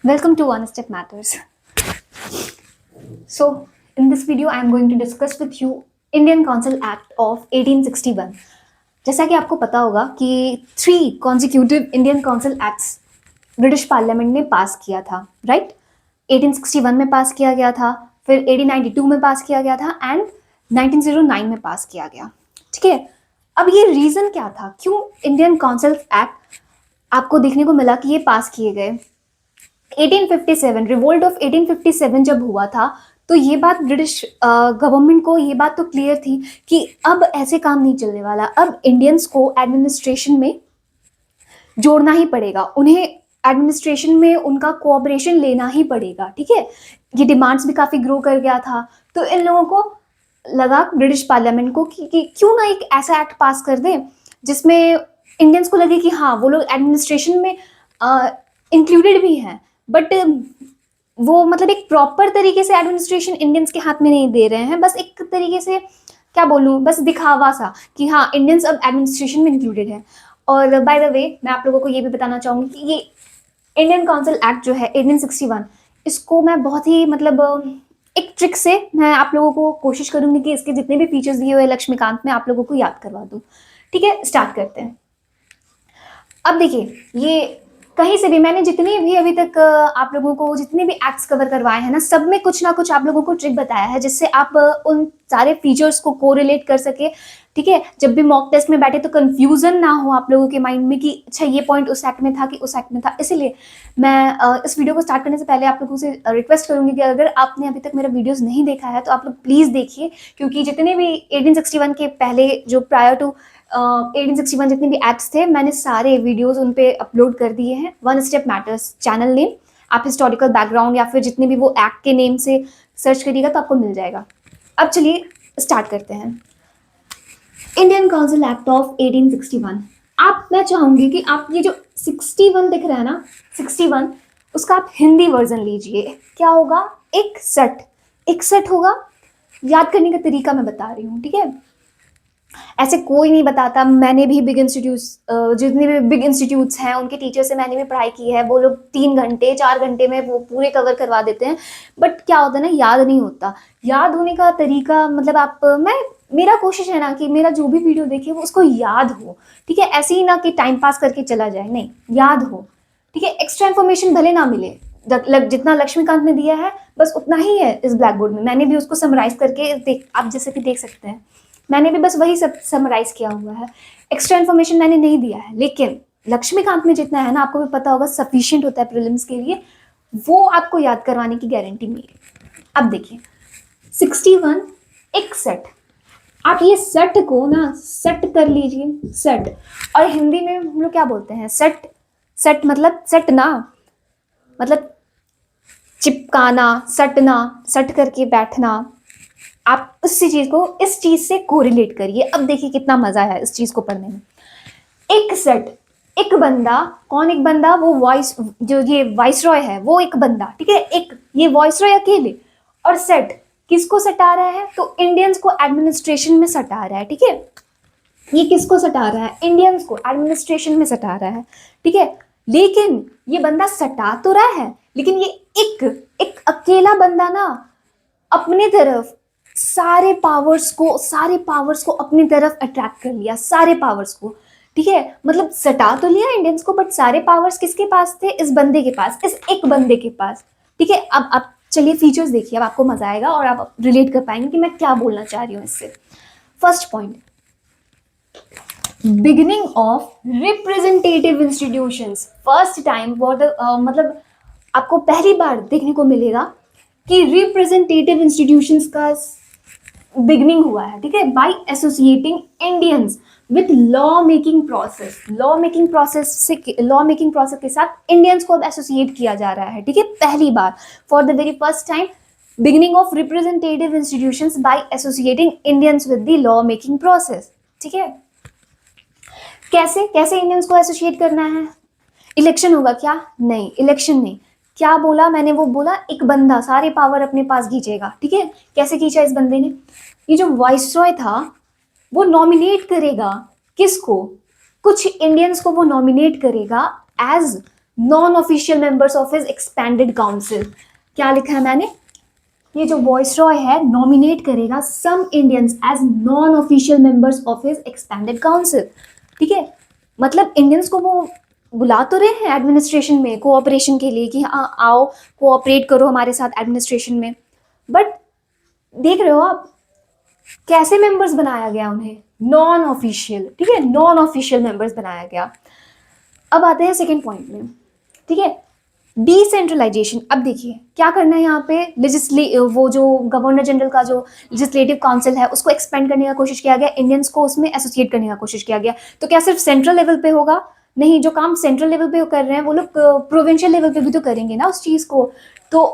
Welcome to One Step Matters. So, in this video, I am going to discuss with you Indian Council Act of 1861. जैसा कि आपको पता होगा कि 3 consecutive Indian Council Acts British parliament ने पास किया था, राइट? 1861 में पास किया गया था, फिर 1892 में पास किया गया था एंड 1909 में पास किया गया, ठीक है? अब ये रीज़न क्या था, क्यों इंडियन काउंसिल एक्ट आपको देखने को मिला कि ये पास किए गए? 1857 रिवोल्ट ऑफ 1857 जब हुआ था तो ये बात ब्रिटिश गवर्नमेंट को ये बात तो क्लियर थी कि अब ऐसे काम नहीं चलने वाला, अब इंडियंस को एडमिनिस्ट्रेशन में जोड़ना ही पड़ेगा, उन्हें एडमिनिस्ट्रेशन में उनका कोऑपरेशन लेना ही पड़ेगा, ठीक है? ये डिमांड्स भी काफ़ी ग्रो कर गया था, तो इन लोगों को लगा ब्रिटिश पार्लियामेंट को कि क्यों ना एक ऐसा एक्ट पास कर दें जिसमें इंडियंस को लगे कि हाँ वो लोग एडमिनिस्ट्रेशन में इंक्लूडेड भी हैं, बट वो मतलब एक प्रॉपर तरीके से एडमिनिस्ट्रेशन इंडियंस के हाथ में नहीं दे रहे हैं, बस एक तरीके से क्या बोलूँ, बस दिखावा सा कि हाँ इंडियंस अब एडमिनिस्ट्रेशन में इंक्लूडेड है। और बाय द वे मैं आप लोगों को ये भी बताना चाहूँगी कि ये इंडियन काउंसिल एक्ट जो है 1861, इसको मैं बहुत ही मतलब एक ट्रिक से मैं आप लोगों को कोशिश करूँगी कि इसके जितने भी फीचर्स दिए हुए लक्ष्मीकांत में आप लोगों को याद करवा दूँ, ठीक है? स्टार्ट करते हैं। अब देखिए, ये कहीं से भी मैंने जितने भी अभी तक आप लोगों को जितने भी एक्ट्स कवर करवाए हैं ना, सब में कुछ ना कुछ आप लोगों को ट्रिक बताया है जिससे आप उन सारे फीचर्स को कोरिलेट कर सके, ठीक है? जब भी मॉक टेस्ट में बैठे तो कंफ्यूजन ना हो आप लोगों के माइंड में कि अच्छा ये पॉइंट उस एक्ट में था कि उस एक्ट में था। इसीलिए मैं इस वीडियो को स्टार्ट करने से पहले आप लोगों से रिक्वेस्ट करूंगी कि अगर आपने अभी तक मेरा वीडियोस नहीं देखा है तो आप लोग प्लीज़ देखिए, क्योंकि जितने भी 1861 के पहले जो प्रायर टू 1861 जितने भी एक्ट्स थे मैंने सारे वीडियोस उन पे अपलोड कर दिए हैं। One step matters channel name, आप हिस्टोरिकल बैकग्राउंड या फिर जितने भी वो एक्ट के नेम से सर्च करिएगा तो आपको मिल जाएगा। अब चलिए स्टार्ट करते हैं। Indian council act of 1861। मैं चाहूंगी कि आप ये जो 61 दिख रहा है ना, 61, उसका आप हिंदी वर्जन लीजिए। क्या होगा? 61 होगा। याद करने का तरीका मैं बता रही हूँ, ठीक है? ऐसे कोई नहीं बताता। मैंने भी बिग इंस्टीट्यूट्स, जितने भी बिग इंस्टीट्यूट्स हैं उनके टीचर से मैंने भी पढ़ाई की है, वो लोग 3 घंटे 4 घंटे में वो पूरे कवर करवा देते हैं, बट क्या होता है ना, याद नहीं होता। याद होने का तरीका मतलब मेरा कोशिश है ना कि मेरा जो भी वीडियो देखे वो उसको याद हो, ठीक है? ऐसे ही ना कि टाइम पास करके चला जाए, नहीं, याद हो, ठीक है? एक्स्ट्रा इन्फॉर्मेशन भले ना मिले, जितना लक्ष्मीकांत ने दिया है बस उतना ही है इस ब्लैक बोर्ड में, मैंने भी उसको समराइज करके आप जैसे कि देख सकते हैं, मैंने भी बस वही सब समराइज किया हुआ है, एक्स्ट्रा इन्फॉर्मेशन मैंने नहीं दिया है। लेकिन लक्ष्मीकांत में जितना है ना, आपको भी पता होगा, सफिशिएंट होता है प्रीलिम्स के लिए, वो आपको याद करवाने की गारंटी मेरी। अब देखिए 61, 61, आप ये सट को ना सट कर लीजिए, सट। और हिंदी में हम लोग क्या बोलते हैं? सट। सट मतलब सटना, मतलब चिपकाना, सटना, सट करके बैठना। आप उसी चीज को इस चीज से कोरिलेट करिए। अब देखिए कितना मजा है इस चीज को पढ़ने में। एक सेट, एक बंदा, कौन एक बंदा? वो वॉइस, जो ये वाइसरॉय है वो एक बंदा, ठीक है? एक ये वाइसरॉय अकेले, और सेट किसको सटा रहा है? तो इंडियंस को एडमिनिस्ट्रेशन में सटा रहा है, ठीक है? ये किसको सटा रहा है? इंडियंस को एडमिनिस्ट्रेशन में सटा रहा है, ठीक है? लेकिन ये बंदा सटा तो रहा है, लेकिन ये एक अकेला बंदा ना अपनी तरफ सारे पावर्स को अपनी तरफ अट्रैक्ट कर लिया, सारे पावर्स को, ठीक है? मतलब सटा तो लिया इंडियंस को, बट सारे पावर्स किसके पास थे? इस बंदे के पास, इस एक बंदे के पास, ठीक है? अब आप चलिए फीचर्स देखिए, अब आपको मजा आएगा और आप रिलेट कर पाएंगे कि मैं क्या बोलना चाह रही हूँ इससे। First point, beginning of representative institutions. First time मतलब आपको पहली बार देखने को मिलेगा कि रिप्रेजेंटेटिव इंस्टीट्यूशंस का बिगनिंग हुआ है, ठीक है? By associating Indians with law making process. Law making process के साथ इंडियंस को अब एसोसिएट किया जा रहा है, ठीक है? पहली बार, for the very first time, beginning of representative institutions by associating Indians with the law making process, ठीक है? कैसे कैसे इंडियंस को एसोसिएट करना है? इलेक्शन होगा क्या? नहीं, इलेक्शन नहीं। क्या बोला मैंने? वो बोला एक बंदा सारे पावर अपने पास खींचेगा, ठीक है? कैसे खींचा इस बंदे ने? ये जो वाइसरॉय था वो नॉमिनेट करेगा किसको? कुछ इंडियंस को वो नॉमिनेट करेगा as non official members of his expanded council. क्या लिखा है मैंने, ये जो वॉइसरॉय है नॉमिनेट करेगा some Indians as non official members of his expanded council. ठीक है, मतलब इंडियंस को वो बुला तो रहे हैं एडमिनिस्ट्रेशन में कोऑपरेशन के लिए कि हाँ आओ कोऑपरेट करो हमारे साथ एडमिनिस्ट्रेशन में, बट देख रहे हो आप कैसे मेंबर्स बनाया गया उन्हें, नॉन ऑफिशियल। ठीक है, नॉन ऑफिशियल मेंबर्स बनाया गया। अब आते हैं सेकेंड पॉइंट में। ठीक है, डिसेंट्रलाइजेशन। अब देखिए क्या करना है यहाँ पे, वो जो गवर्नर जनरल का जो लेजिस्लेटिव काउंसिल है उसको एक्सपेंड करने का कोशिश किया गया, इंडियंस को उसमें एसोसिएट करने का कोशिश किया गया। तो क्या सिर्फ सेंट्रल लेवल पे होगा? नहीं, जो काम सेंट्रल लेवल पे कर रहे हैं वो लोग प्रोविंशियल लेवल पे भी तो करेंगे ना उस चीज़ को, तो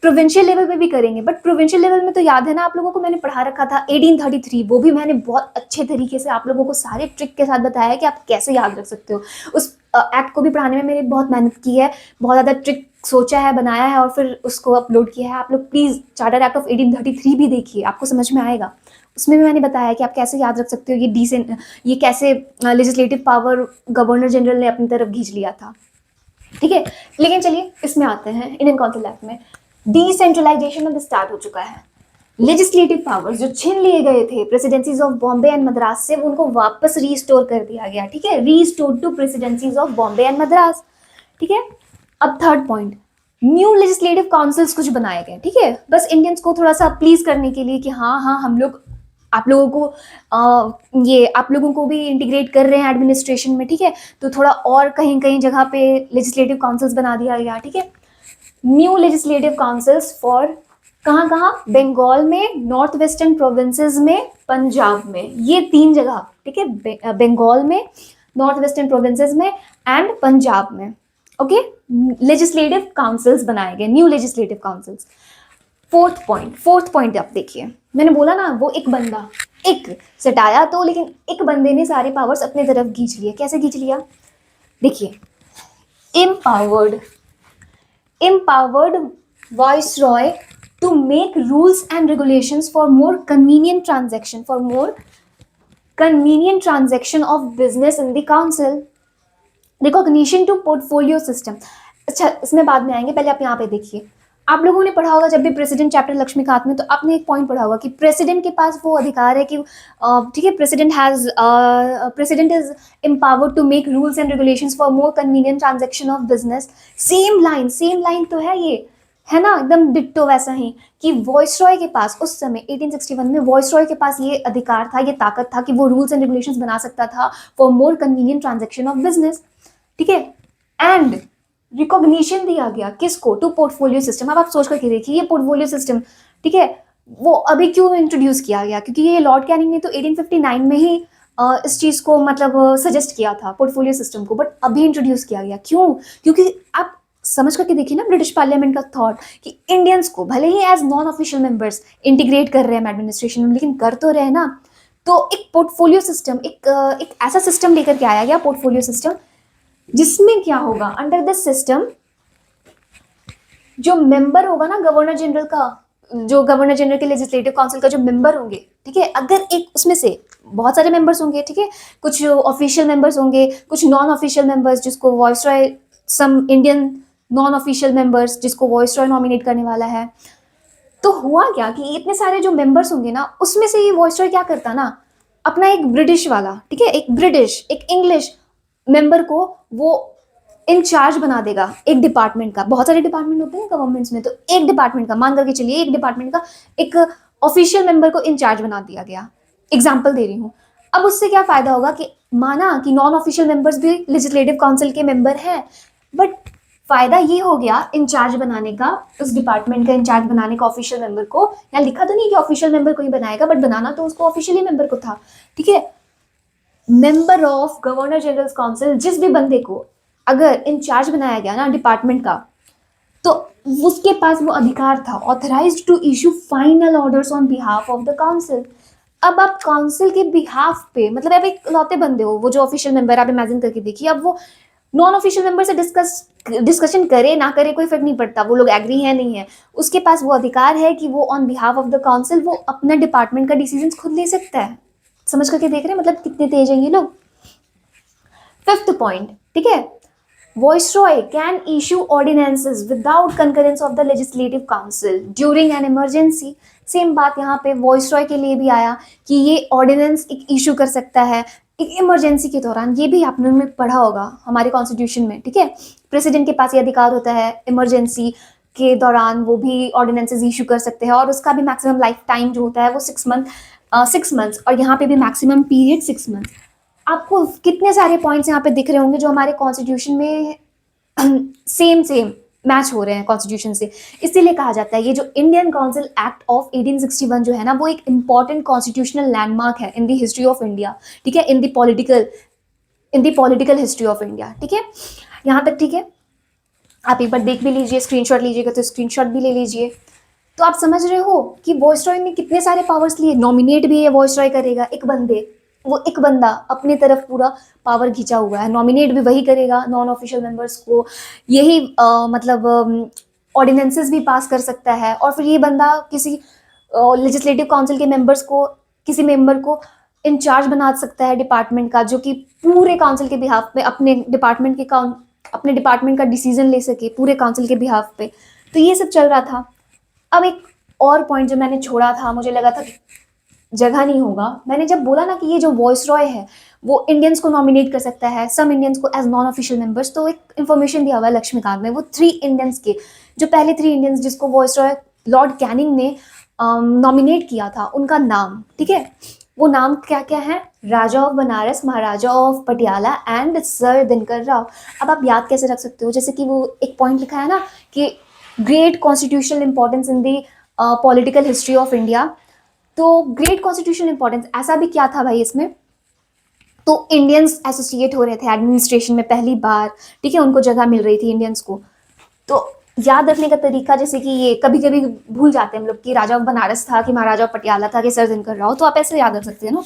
प्रोविंशियल लेवल पे भी करेंगे। बट प्रोविंशियल लेवल में तो याद है ना आप लोगों को, मैंने पढ़ा रखा था 1833, वो भी मैंने बहुत अच्छे तरीके से आप लोगों को सारे ट्रिक के साथ बताया है कि आप कैसे याद रख सकते हो। उस एक्ट को भी पढ़ाने में मैंने बहुत मेहनत की है, बहुत ज़्यादा ट्रिक सोचा है, बनाया है और फिर उसको अपलोड किया है। आप लोग प्लीज़ चार्टर एक्ट ऑफ 1833 भी देखिए, आपको समझ में आएगा। उसमें भी मैंने बताया कि आप कैसे याद रख सकते हो ये कैसे लेजिस्लेटिव पावर गवर्नर जनरल ने अपनी तरफ खींच लिया था। ठीक है, लेकिन चलिए इसमें आते हैं इंडियन काउंसिल एक्ट में। डिसेंट्रलाइजेशन अब स्टार्ट हो चुका है। लेजिस्लेटिव पावर्स जो छीन लिए गए थे presidencies of Bombay and Madras से, उनको वापस रीस्टोर कर दिया गया। ठीक है, restore to presidencies of Bombay and Madras. ठीक है, अब third point, new legislative councils कुछ बनाए गए। ठीक है, बस इंडियंस को थोड़ा सा प्लीज करने के लिए कि हाँ हाँ हम लोग आप लोगों को आप लोगों को भी इंटीग्रेट कर रहे हैं एडमिनिस्ट्रेशन में। ठीक है, तो थोड़ा और कहीं कहीं जगह पे लेजिस्लेटिव काउंसिल्स बना दिया गया। ठीक है, न्यू लेजिस्लेटिव काउंसिल्स फॉर कहाँ कहाँ, बंगाल में, नॉर्थ वेस्टर्न प्रोविंसेस में, पंजाब में, ये 3 जगह। ठीक है, बंगाल में, नॉर्थ वेस्टर्न प्रोविंसेस में एंड पंजाब में। ओके, लेजिस्लेटिव काउंसिल्स बनाए गए, new legislative councils. Fourth point आप देखिए, मैंने बोला ना वो एक बंदा एक सटाया तो, लेकिन एक बंदे ने सारे पावर्स अपने तरफ खींच लिए। कैसे खींच लिया देखिए, empowered viceroy to make rules and regulations for more convenient transaction of business in the council. Recognition to portfolio system. अच्छा इसमें बाद में आएंगे, पहले आप यहाँ पे देखिए। आप लोगों ने पढ़ा होगा जब भी प्रेसिडेंट चैप्टर लक्ष्मीकांत में, तो आपने एक पॉइंट पढ़ा होगा कि प्रेसिडेंट के पास वो अधिकार है कि ठीक है, president is empowered to make rules and regulations for more convenient transaction of business. Same line तो है, ये है ना एकदम डिट्टो वैसा ही, कि वॉइसरॉय के पास उस समय 1861 में वॉइसरॉय के पास ये अधिकार था, ये ताकत था कि वो रूल्स एंड रेगुलेशंस बना सकता था for more convenient transaction of business. ठीक है, एंड रिकॉग्निशन दिया गया किसको, टू पोर्टफोलियो सिस्टम। अब आप सोच करके देखिए ये पोर्टफोलियो सिस्टम, ठीक है, वो अभी क्यों इंट्रोड्यूस किया गया, क्योंकि ये लॉर्ड कैनिंग ने तो 1859 में ही इस चीज़ को मतलब सजेस्ट किया था पोर्टफोलियो सिस्टम को, बट अभी इंट्रोड्यूस किया गया। क्यों? क्योंकि आप समझ करके देखिए ना ब्रिटिश पार्लियामेंट का थॉट कि इंडियंस को भले ही as non official members integrate कर रहे हैं एडमिनिस्ट्रेशन में, लेकिन कर तो रहे ना। तो एक पोर्टफोलियो सिस्टम, एक ऐसा सिस्टम लेकर के आया गया पोर्टफोलियो सिस्टम, जिसमें क्या होगा, अंडर दिस सिस्टम जो मेंबर होगा ना गवर्नर जनरल का, जो गवर्नर जनरल के लेजिस्लेटिव काउंसिल का जो मेंबर होंगे, ठीक है, अगर एक उसमें से बहुत सारे मेंबर्स होंगे, ठीक है, कुछ ऑफिशियल मेंबर्स होंगे, कुछ नॉन ऑफिशियल मेंबर्स जिसको viceroy, some Indian non official members जिसको वॉइसरॉय नॉमिनेट करने वाला है। तो हुआ क्या कि इतने सारे जो मेंबर्स होंगे ना, उसमें से ये वॉइसरॉय क्या करता ना, अपना एक ब्रिटिश वाला, ठीक है, एक ब्रिटिश, एक इंग्लिश मेंबर को वो इंचार्ज बना देगा एक डिपार्टमेंट का। बहुत सारे डिपार्टमेंट होते हैं गवर्नमेंट्स में, तो एक डिपार्टमेंट का, मान करके चलिए एक डिपार्टमेंट का एक ऑफिशियल मेंबर को इंचार्ज बना दिया गया। एग्जाम्पल दे रही हूँ। अब उससे क्या फायदा होगा कि माना कि नॉन ऑफिशियल मेंबर्स भी लेजिस्लेटिव काउंसिल के मेंबर हैं, बट फायदा ये हो गया इंचार्ज बनाने का, उस डिपार्टमेंट का इंचार्ज बनाने का ऑफिशियल मेंबर को। यहाँ लिखा तो नहीं कि ऑफिशियल मेंबर को ही बनाएगा, बट बनाना तो उसको ऑफिशियली मेंबर को था। ठीक है, member of governor general council, जिस भी बंदे को अगर इंचार्ज बनाया गया ना डिपार्टमेंट का, तो उसके पास वो अधिकार था, authorised to issue final orders on behalf of the council. अब आप काउंसिल के बिहाफ पे, मतलब आप एक लौते बंदे हो, वो जो ऑफिशियल मेंबर, आप इमेजिन करके देखिए, अब वो नॉन ऑफिशियल मेंबर से डिस्कशन करे ना करे कोई फर्क नहीं पड़ता, वो लोग एग्री है नहीं है, उसके पास वो अधिकार है कि वो on behalf of the council वो अपना डिपार्टमेंट का डिसीजन खुद ले सकता है। समझ करके देख रहे हैं मतलब कितने तेज हैं ये लोग। फिफ्थ पॉइंट, ठीक है, Viceroy can issue ordinances without concurrence of the legislative council during an emergency. Same बात यहाँ पे वॉइसरॉय के लिए भी आया कि ये ऑर्डिनेंस एक इशू कर सकता है एक इमरजेंसी के दौरान। ये भी आपने में पढ़ा होगा हमारे कॉन्स्टिट्यूशन में, ठीक है। प्रेसिडेंट के पास ये अधिकार होता है इमरजेंसी के दौरान वो भी ऑर्डिनेंसेस इशू कर सकते हैं, और उसका भी मैक्सिमम लाइफ टाइम जो होता है वो 6 मंथ्स, और यहाँ पे भी मैक्सिमम पीरियड 6 मंथ्स। आपको कितने सारे पॉइंट्स यहाँ पे दिख रहे होंगे जो हमारे कॉन्स्टिट्यूशन में सेम मैच हो रहे हैं कॉन्स्टिट्यूशन से। इसीलिए कहा जाता है ये जो इंडियन काउंसिल एक्ट ऑफ 1861 जो है ना, वो एक इंपॉर्टेंट कॉन्स्टिट्यूशनल लैंडमार्क है in the history of India, ठीक है, in the political history of India, ठीक है। यहाँ तक ठीक है। आप एक बार देख भी लीजिए, स्क्रीनशॉट लीजिएगा तो स्क्रीनशॉट भी ले लीजिए। तो आप समझ रहे हो कि वॉइसरॉय ने कितने सारे पावर्स लिए। नॉमिनेट भी है वॉइसरॉय करेगा एक बंदा अपनी तरफ पूरा पावर खींचा हुआ है। नॉमिनेट भी वही करेगा नॉन ऑफिशियल मेंबर्स को, यही मतलब ऑर्डिनेंसेस भी पास कर सकता है। और फिर ये बंदा किसी लेजिस्लेटिव काउंसिल के मेंबर्स को, किसी मेंबर को इंचार्ज बना सकता है डिपार्टमेंट का, जो कि पूरे काउंसिल के बिहाफ पे अपने डिपार्टमेंट का डिसीजन ले सके पूरे काउंसिल के बिहाफ पे। तो ये सब चल रहा था। अब एक और पॉइंट जो मैंने छोड़ा था, मुझे लगा था जगह नहीं होगा, मैंने जब बोला ना कि ये जो वॉइसरॉय है वो इंडियंस को नॉमिनेट कर सकता है, सम इंडियंस को एज नॉन ऑफिशियल मेंबर्स, तो एक इन्फॉर्मेशन दिया हुआ है लक्ष्मीकांत में। वो 3 इंडियंस के जो पहले 3 इंडियंस जिसको वॉइसरॉय लॉर्ड कैनिंग ने नॉमिनेट किया था, उनका नाम, ठीक है, वो नाम क्या क्या है? Raja of Banaras, Maharaja of Patiala and sir Dinkar Rao. अब आप याद कैसे रख सकते हो? जैसे कि वो एक पॉइंट लिखा है ना कि great constitutional importance in the political history of India. तो ग्रेट कॉन्स्टिट्यूशनल इंपॉर्टेंस ऐसा भी क्या था भाई इसमें? तो इंडियंस एसोसिएट हो रहे थे एडमिनिस्ट्रेशन में पहली बार, ठीक है, उनको जगह मिल रही थी इंडियंस को। तो याद रखने का तरीका, जैसे कि ये कभी कभी भूल जाते हैं हम लोग कि राजा ऑफ बनारस था कि महाराजा ऑफ पटियाला था कि सर दिनकर राव, तो आप ऐसे याद रख सकते हैं ना।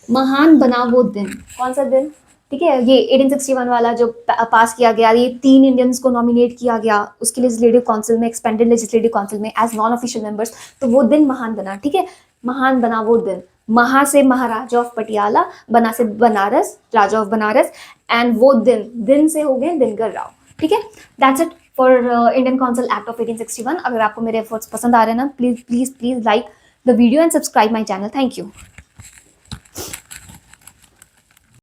महान बना वो दिन, कौन सा दिन? ठीक है, ये 1861 वाला जो पास किया गया, ये 3 इंडियंस को नॉमिनेट किया गया उसके लेजिस्लेटिव काउंसिल में, एक्सपेंडेड लेजिस्लेटिव काउंसिल में एज नॉन ऑफिशियल मेंबर्स। तो वो दिन महान बना, ठीक है, महान बना वो दिन। महा से महाराजा ऑफ पटियाला, बना से बनारस, राजा ऑफ बनारस, एंड वो दिन से हो गए दिनकर राव, ठीक है। That's it for Indian council act of 1861। अगर आपको मेरे एफर्ट्स पसंद आ रहे हैं ना, please like the video and subscribe my channel. Thank you.